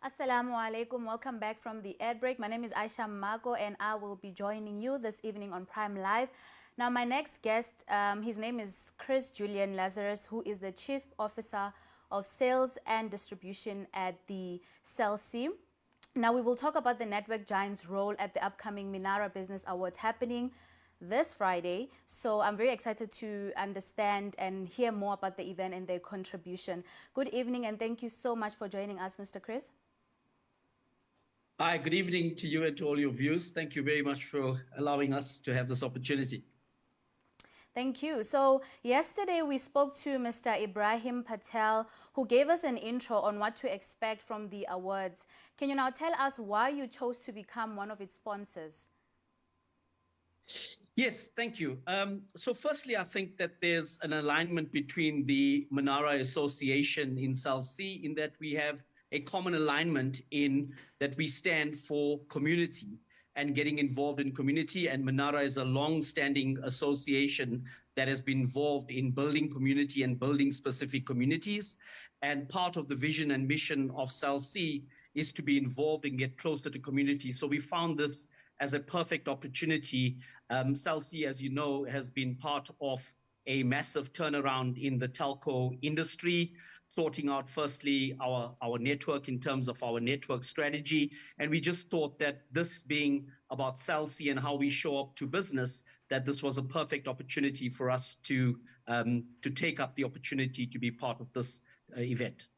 Assalamu alaikum. Welcome back from the ad break. My name is Aisha Mako and I will be joining you this evening on Prime Live. Now, my next guest, his name is Chris Julian Lazarus, who is the Chief Officer of Sales and Distribution at the CELC. Now, we will talk about the network giant's role at the upcoming Minara Business Awards happening this Friday. So I'm very excited to understand and hear more about the event and their contribution. Good evening and thank you so much for joining us, Mr. Chris. Hi, good evening to you and to all your viewers. Thank you very much for allowing us to have this opportunity. Thank you. So yesterday we spoke to Mr. Ibrahim Patel, who gave us an intro on what to expect from the awards. Can you now tell us why you chose to become one of its sponsors? Yes, thank you. So firstly, I think that there's an alignment between the Minara Association in CELC in that we have a common alignment in that we stand for community and getting involved in community. And Minara is a long-standing association that has been involved in building community and building specific communities. And part of the vision and mission of CELC is to be involved and get closer to community. So we found this as a perfect opportunity. CELC, as you know, has been part of a massive turnaround in the telco industry, sorting out firstly our network in terms of our network strategy. And we just thought that this being about CELC and how we show up to business, that this was a perfect opportunity for us to take up the opportunity to be part of this event.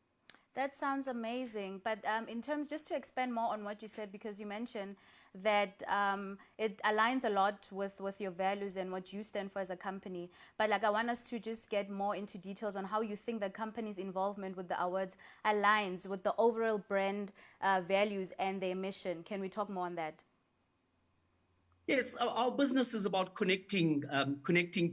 That sounds amazing. But in terms, just to expand more on what you said, because you mentioned that it aligns a lot with your values and what you stand for as a company. But like, I want us to just get more into details on how you think the company's involvement with the awards aligns with the overall brand values and their mission. Can we talk more on that? Yes, our business is about connecting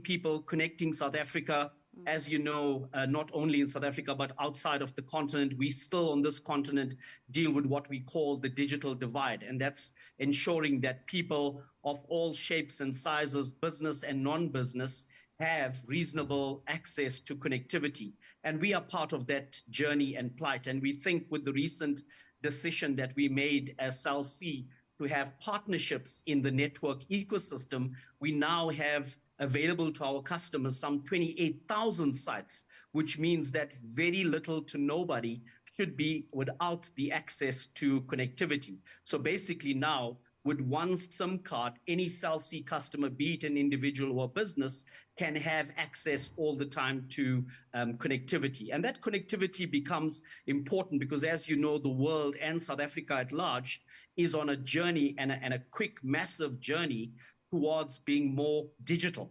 people, connecting South Africa. As you know, not only in South Africa, but outside of the continent, we still on this continent deal with what we call the digital divide. And that's ensuring that people of all shapes and sizes, business and non-business, have reasonable access to connectivity. And we are part of that journey and plight. And we think with the recent decision that we made as CELC to have partnerships in the network ecosystem, we now have available to our customers some 28,000 sites, which means that very little to nobody should be without the access to connectivity. So basically now, with one SIM card, any CELC customer, be it an individual or business, can have access all the time to connectivity. And that connectivity becomes important because, as you know, the world and South Africa at large is on a journey and a quick, massive journey towards being more digital.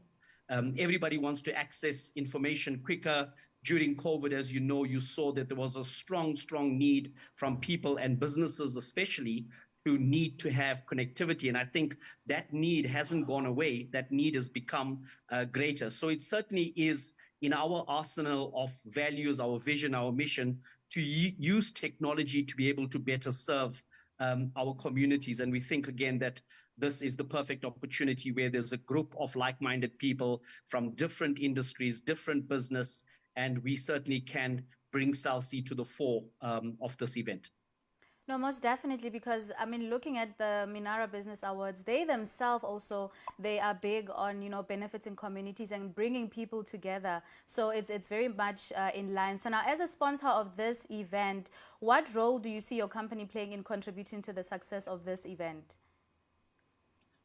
Everybody wants to access information quicker. During COVID, as you know, you saw that there was a strong need from people and businesses especially to need to have connectivity. And I think that need hasn't gone away. That need has become greater. So it certainly is in our arsenal of values, our vision, our mission, to use technology to be able to better serve our communities. And we think, again, that this is the perfect opportunity where there's a group of like-minded people from different industries, different business, and we certainly can bring CELC to the fore of this event. No, most definitely, because I mean, looking at the Minara Business Awards, they themselves also, they are big on, you know, benefiting communities and bringing people together. So it's very much in line. So now, as a sponsor of this event, what role do you see your company playing in contributing to the success of this event?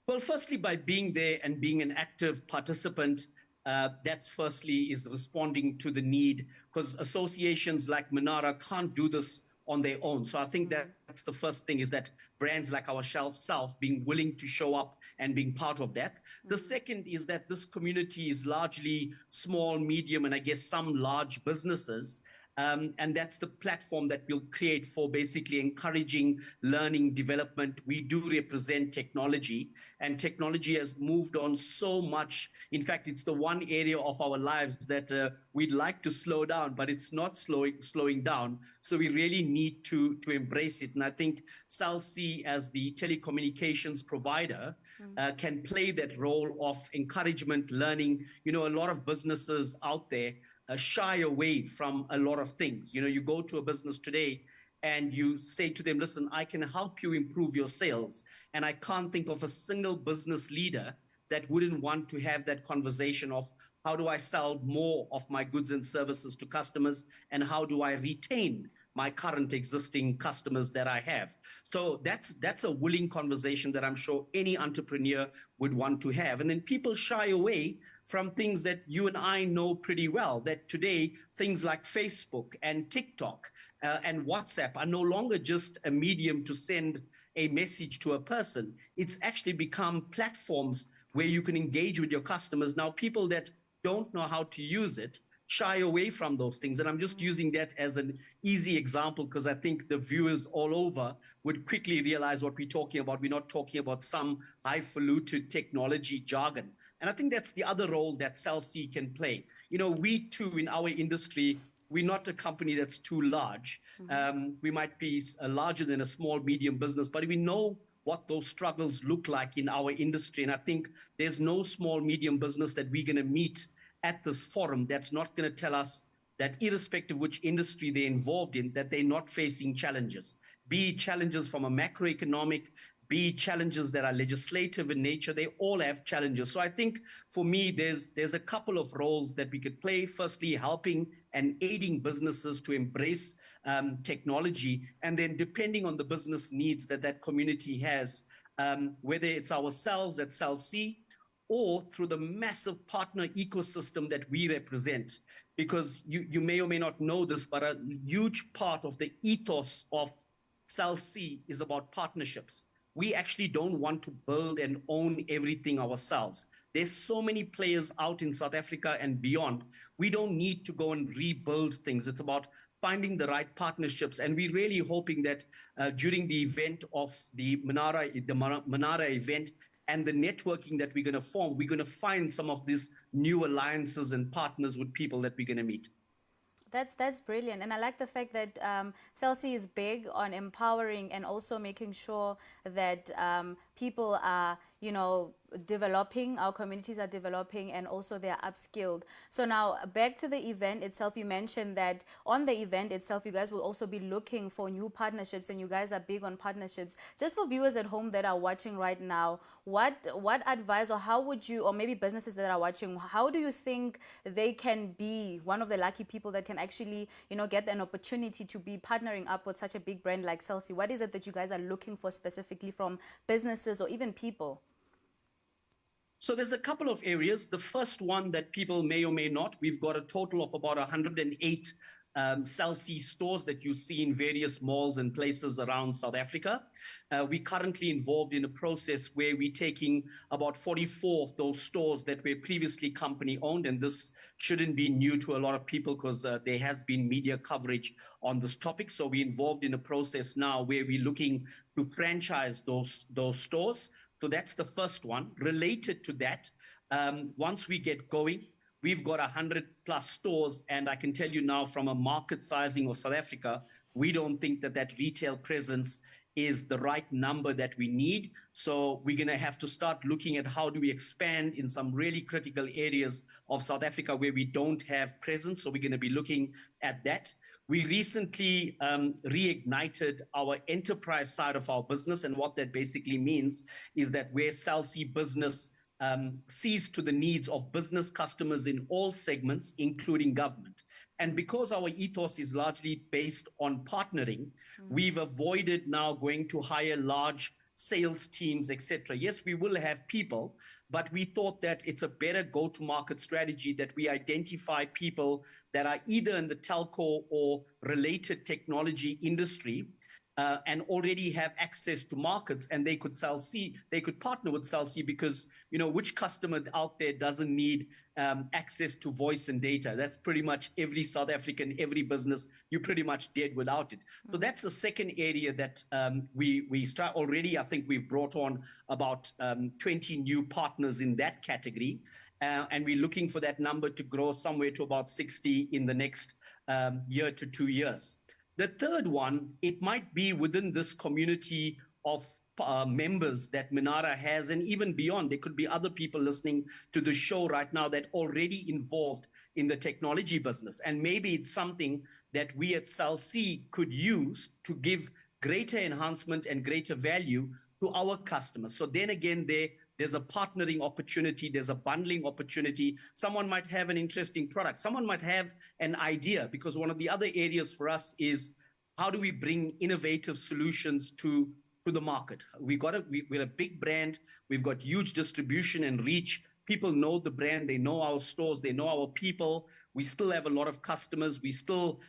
Well, firstly, by being there and being an active participant, that firstly is responding to the need, because associations like Minara can't do this on their own. So I think that's the first thing, is that brands like ourselves being willing to show up and being part of that. The second is that this community is largely small, medium, and I guess some large businesses. And that's the platform that we'll create for basically encouraging learning, development. We do represent technology, and technology has moved on so much. In fact, it's the one area of our lives that we'd like to slow down, but it's not slowing down. So we really need to embrace it. And I think CELC, as the telecommunications provider, can play that role of encouragement, learning. You know, a lot of businesses out there shy away from a lot of things. You know, you go to a business today and you say to them, listen, I can help you improve your sales. And I can't think of a single business leader that wouldn't want to have that conversation of how do I sell more of my goods and services to customers, and how do I retain my current existing customers that I have. So that's a willing conversation that I'm sure any entrepreneur would want to have. And then people shy away from things that you and I know pretty well, that today things like Facebook and TikTok and WhatsApp are no longer just a medium to send a message to a person. It's actually become platforms where you can engage with your customers. Now, people that don't know how to use it shy away from those things. And I'm just using that as an easy example because I think the viewers all over would quickly realize what we're talking about. We're not talking about some highfalutin technology jargon. And I think that's the other role that Cell C can play. You know, we too in our industry, we're not a company that's too large. We might be larger than a small, medium business, but we know what those struggles look like in our industry. And I think there's no small, medium business that we're going to meet at this forum that's not going to tell us that irrespective of which industry they're involved in, that they're not facing challenges, be it challenges from a macroeconomic, be it challenges that are legislative in nature. They all have challenges. So I think for me, there's a couple of roles that we could play. Firstly, helping and aiding businesses to embrace technology, and then depending on the business needs that that community has, whether it's ourselves at Cell C, or through the massive partner ecosystem that we represent. Because you may or may not know this, but a huge part of the ethos of Cell C is about partnerships. We actually don't want to build and own everything ourselves. There's so many players out in South Africa and beyond. We don't need to go and rebuild things. It's about finding the right partnerships. And we're really hoping that during the event of the Minara event, and the networking that we're going to form, we're going to find some of these new alliances and partners with people that we're going to meet. That's brilliant, and I like the fact that Cell C is big on empowering and also making sure that people are, you know, developing, our communities are developing, and also they're upskilled. So now back to the event itself, you mentioned that on the event itself, you guys will also be looking for new partnerships, and you guys are big on partnerships. Just for viewers at home that are watching right now, what advice, or how would you, or maybe businesses that are watching, how do you think they can be one of the lucky people that can actually, you know, get an opportunity to be partnering up with such a big brand like Cell C? What is it that you guys are looking for specifically from businesses or even people? So there's a couple of areas. The first one that people may or may not, we've got a total of about 108 Cell C stores that you see in various malls and places around South Africa. We're currently involved in a process where we're taking about 44 of those stores that were previously company owned. And this shouldn't be new to a lot of people because there has been media coverage on this topic. So we're involved in a process now where we're looking to franchise those stores. So that's the first one. Related to that, once we get going, we've got 100 plus stores. And I can tell you now from a market sizing of South Africa, we don't think that that retail presence is the right number that we need. So we're going to have to start looking at how do we expand in some really critical areas of South Africa where we don't have presence. So we're going to be looking at that. We recently reignited our enterprise side of our business. And what that basically means is that where Cell C business sees to the needs of business customers in all segments, including government. And because our ethos is largely based on partnering, we've avoided now going to hire large sales teams, etc. Yes, we will have people, but we thought that it's a better go-to-market strategy that we identify people that are either in the telco or related technology industry and already have access to markets, and they could partner with Cell C because, you know, which customer out there doesn't need access to voice and data? That's pretty much every South African, every business, you're pretty much dead without it. So that's the second area that we start already. I think we've brought on about 20 new partners in that category. And we're looking for that number to grow somewhere to about 60 in the next year to 2 years. The third one, it might be within this community of members that Minara has, and even beyond. There could be other people listening to the show right now that already involved in the technology business. And maybe it's something that we at Cell C could use to give greater enhancement and greater value to our customers. So then again, there's a partnering opportunity, there's a bundling opportunity. Someone might have an interesting product, someone might have an idea, because one of the other areas for us is how do we bring innovative solutions to the market. We're a big brand, we've got huge distribution and reach. People know the brand, they know our stores, they know our people. We still have a lot of customers. We still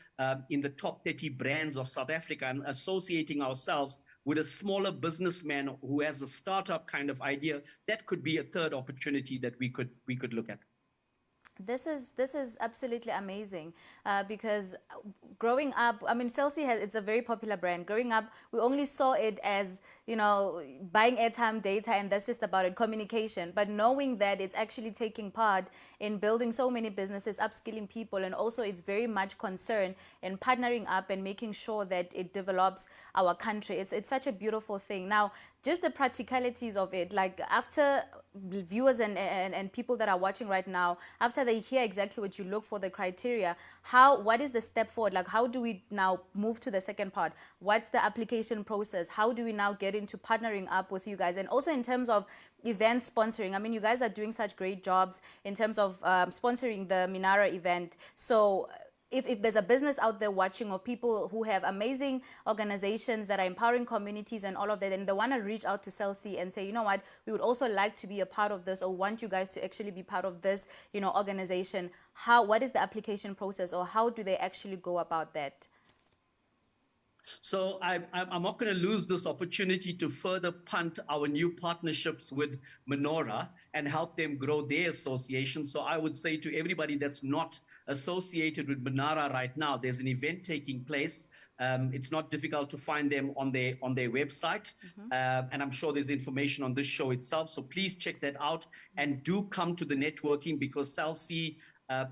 in the top 30 brands of South Africa, and associating ourselves with a smaller businessman who has a startup kind of idea, that could be a third opportunity that we could look at. This is absolutely amazing because growing up, I mean, Celsi it's a very popular brand. Growing up, we only saw it as, you know, buying airtime, data, and that's just about it, communication. But knowing that it's actually taking part in building so many businesses, upskilling people, and also it's very much concerned in partnering up and making sure that it develops our country. It's such a beautiful thing. Now, just the practicalities of it, like after viewers and people that are watching right now, after they hear exactly what you look for, the criteria, what is the step forward? Like, how do we now move to the second part? What's the application process? How do we now get into partnering up with you guys? And also in terms of event sponsoring, I mean, you guys are doing such great jobs in terms of sponsoring the Minara event. So if there's a business out there watching, or people who have amazing organizations that are empowering communities and all of that, and they want to reach out to Celsi and say, you know what, we would also like to be a part of this, or want you guys to actually be part of this, you know, organization, what is the application process, or how do they actually go about that? So I'm not going to lose this opportunity to further punt our new partnerships with Minara and help them grow their association. So I would say to everybody that's not associated with Minara right now, there's an event taking place. It's not difficult to find them on their website. And I'm sure there's information on this show itself. So please check that out and do come to the networking, because Celsi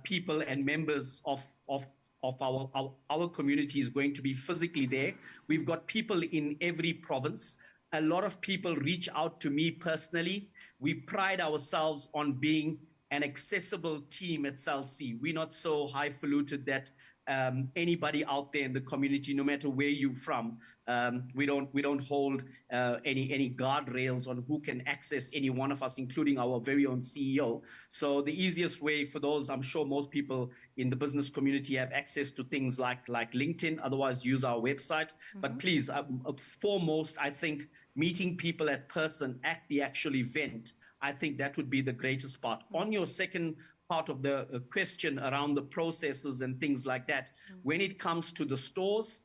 people and members of our community is going to be physically there. We've got people in every province. A lot of people reach out to me personally. We pride ourselves on being an accessible team at Celsi. We're not so highfalutin that anybody out there in the community, no matter where you're from, we don't hold any guardrails on who can access any one of us, including our very own CEO. So the easiest way for those, I'm sure most people in the business community have access to things like LinkedIn, otherwise use our website. But please, foremost, I think meeting people at person at the actual event, I think that would be the greatest part. On your second part of the question around the processes and things like that, when it comes to the stores,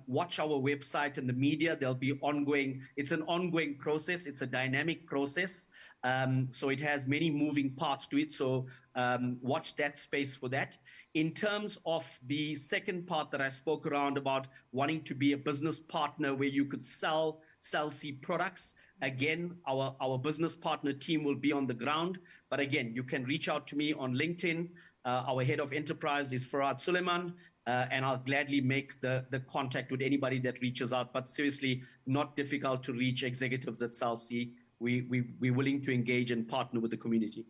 watch our website and the media. There'll be ongoing, it's an ongoing process. It's a dynamic process. So it has many moving parts to it. So watch that space for that. In terms of the second part that I spoke around about wanting to be a business partner where you could sell Celsi products, again, our business partner team will be on the ground. But again, you can reach out to me on LinkedIn. Our head of enterprise is Farad Suleiman, and I'll gladly make the contact with anybody that reaches out. But seriously, not difficult to reach executives at Celsi. We're willing to engage and partner with the community.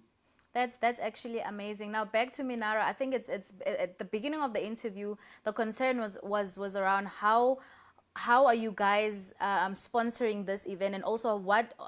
That's actually amazing. Now back to Minara. I think it's at the beginning of the interview, the concern was around how are you guys sponsoring this event, and also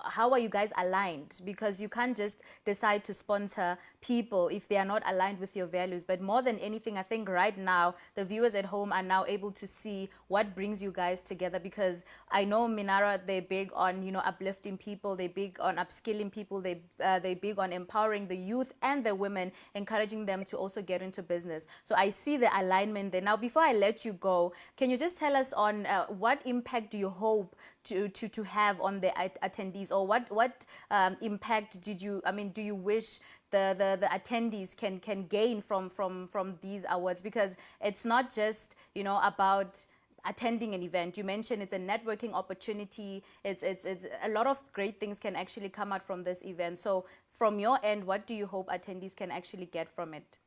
how are you guys aligned, because you can't just decide to sponsor people if they are not aligned with your values. But more than anything, I think right now the viewers at home are now able to see what brings you guys together, because I know Minara, they're big on, you know, uplifting people, they're big on upskilling people, they're big on empowering the youth and the women, encouraging them to also get into business. So I see the alignment there. Now before I let you go, can you just tell us on what impact do you hope to have on the attendees, or what impact do you wish the attendees can gain from these awards? Because it's not just, you know, about attending an event. You mentioned it's a networking opportunity. It's a lot of great things can actually come out from this event. So from your end, what do you hope attendees can actually get from it?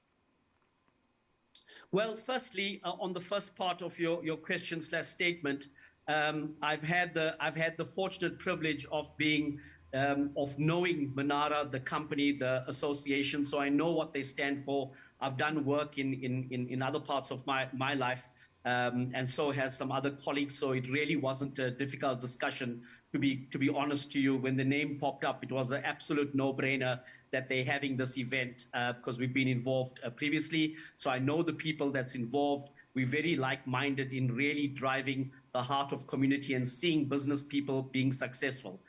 Well, firstly, on the first part of your question/statement, I've had the fortunate privilege of being of knowing Minara, the company, the association, so I know what they stand for. I've done work in other parts of my life, and so has some other colleagues. So it really wasn't a difficult discussion, to be honest to you. When the name popped up, it was an absolute no-brainer that they're having this event, because we've been involved previously. So I know the people that's involved. We're very like-minded in really driving the heart of community and seeing business people being successful.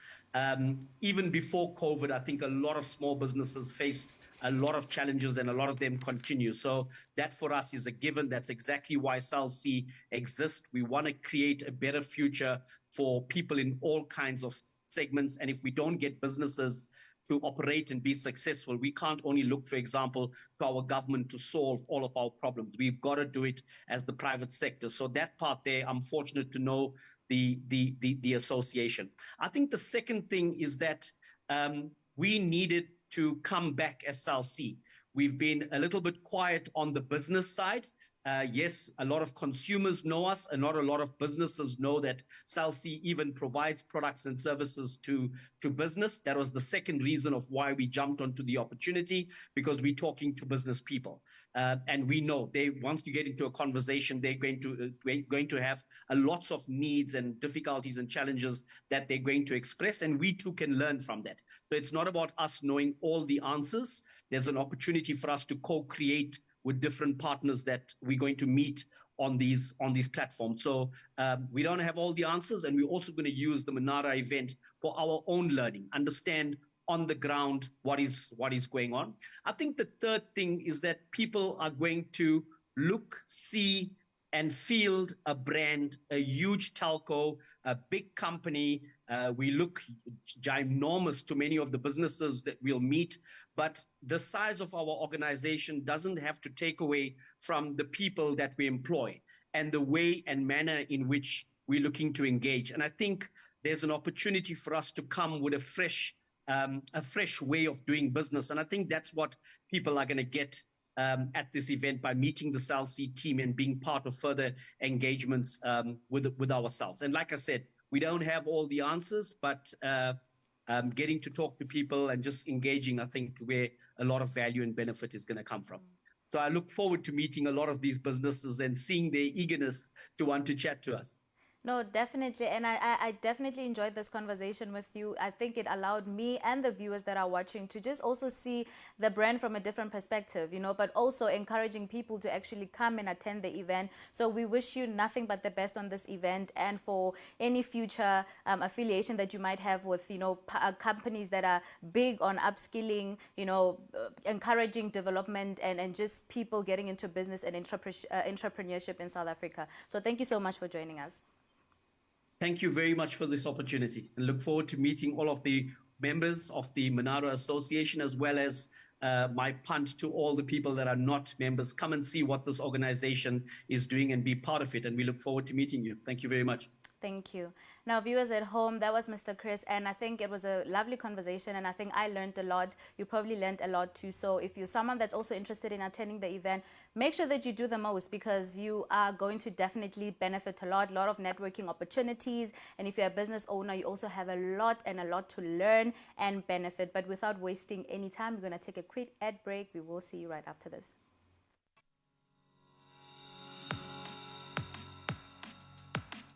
Even before COVID, I think a lot of small businesses faced a lot of challenges, and a lot of them continue. So that for us is a given. That's exactly why SALC exists. We want to create a better future for people in all kinds of segments. And if we don't get businesses to operate and be successful, we can't only look, for example, to our government to solve all of our problems. We've got to do it as the private sector. So that part there, I'm fortunate to know the association. I think the second thing is that we needed to come back as SALC. We've been a little bit quiet on the business side. Yes, a lot of consumers know us, and not a lot of businesses know that SALC even provides products and services to business. That was the second reason of why we jumped onto the opportunity, because we're talking to business people. And we know once you get into a conversation, they're going to have lots of needs and difficulties and challenges that they're going to express, and we too can learn from that. So it's not about us knowing all the answers. There's an opportunity for us to co-create with different partners that we're going to meet on these platforms. So we don't have all the answers, and we're also going to use the Minara event for our own learning, understand on the ground what is going on. I think the third thing is that people are going to look, see, and field a brand, a huge telco, a big company. We look ginormous to many of the businesses that we'll meet, but the size of our organization doesn't have to take away from the people that we employ and the way and manner in which we're looking to engage. And I think there's an opportunity for us to come with a fresh way of doing business. And I think that's what people are going to get at this event by meeting the SALC team and being part of further engagements with ourselves. And like I said, we don't have all the answers, but getting to talk to people and just engaging, I think, where a lot of value and benefit is going to come from. So I look forward to meeting a lot of these businesses and seeing their eagerness to want to chat to us. No, definitely. And I definitely enjoyed this conversation with you. I think it allowed me and the viewers that are watching to just also see the brand from a different perspective, but also encouraging people to actually come and attend the event. So we wish you nothing but the best on this event, and for any future affiliation that you might have with, companies that are big on upskilling, encouraging development and just people getting into business and entrepreneurship in South Africa. So thank you so much for joining us. Thank you very much for this opportunity, and look forward to meeting all of the members of the Minara Association, as well as my punt to all the people that are not members. Come and see what this organization is doing and be part of it. And we look forward to meeting you. Thank you very much. Thank you. Now, viewers at home, that was Mr. Chris, and I think it was a lovely conversation, and I think I learned a lot. You probably learned a lot too. So if you're someone that's also interested in attending the event, make sure that you do the most, because you are going to definitely benefit a lot of networking opportunities. And if you're a business owner, you also have a lot to learn and benefit. But without wasting any time, we're going to take a quick ad break. We will see you right after this.